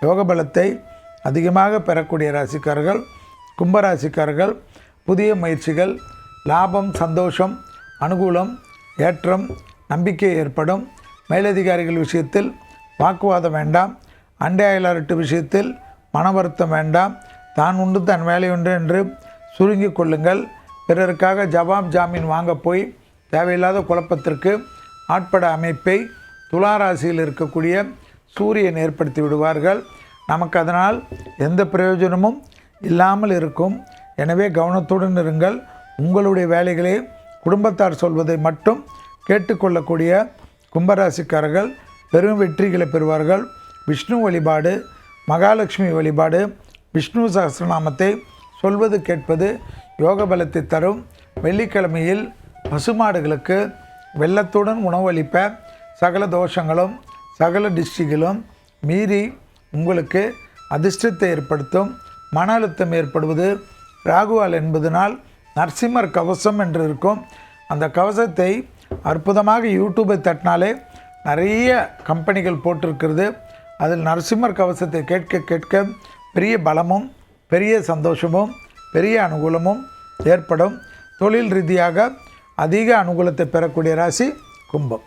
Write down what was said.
யோக பலத்தை அதிகமாக பெறக்கூடிய ராசிக்காரர்கள் கும்பராசிக்காரர்கள். புதிய முயற்சிகள், லாபம், சந்தோஷம், அனுகூலம், ஏற்றம், நம்பிக்கை ஏற்படும். மேலதிகாரிகள் விஷயத்தில் வாக்குவாதம் வேண்டாம். அண்டை அயலாரட்டு விஷயத்தில் மன வருத்தம் வேண்டாம். தான் உண்டு தன் வேலை உண்டு என்று சுருங்கி கொள்ளுங்கள். பிறருக்காக ஜவாப் ஜாமீன் வாங்க போய் தேவையில்லாத குழப்பத்திற்கு ஆட்பட அமைப்பை துளாராசியில் இருக்கக்கூடிய சூரியன் ஏற்படுத்தி விடுவார்கள். நமக்கு அதனால் எந்த பிரயோஜனமும் இல்லாமல் இருக்கும். எனவே கவனத்துடன் இருங்கள். உங்களுடைய வேலைகளை குடும்பத்தார் சொல்வதை மட்டும் கேட்டுக்கொள்ளக்கூடிய கும்பராசிக்காரர்கள் பெரும் வெற்றிகளை பெறுவார்கள். விஷ்ணு வழிபாடு, மகாலட்சுமி வழிபாடு, விஷ்ணு சகஸ்ரநாமத்தை சொல்வது கேட்பது யோக பலத்தை தரும். வெள்ளிக்கிழமையில் பசுமாடுகளுக்கு வெள்ளத்துடன் உணவளிப்ப சகல தோஷங்களும் சகல டிஸ்ட்ரிகளும் மீறி உங்களுக்கு அதிர்ஷ்டத்தை ஏற்படுத்தும். மன அழுத்தம் ஏற்படுவது ராகுவால் என்பதனால் நரசிம்மர் கவசம் என்று இருக்கும். அந்த கவசத்தை அற்புதமாக யூடியூபை தட்டினாலே நிறைய கம்பெனிகள் போட்டிருக்கிறது. அதில் நரசிம்மர் கவசத்தை கேட்க கேட்க பெரிய பலமும் பெரிய சந்தோஷமும் பெரிய அனுகூலமும் ஏற்படும். தொழில் ரீதியாக அதிக அனுகூலத்தை பெறக்கூடிய ராசி கும்பம்.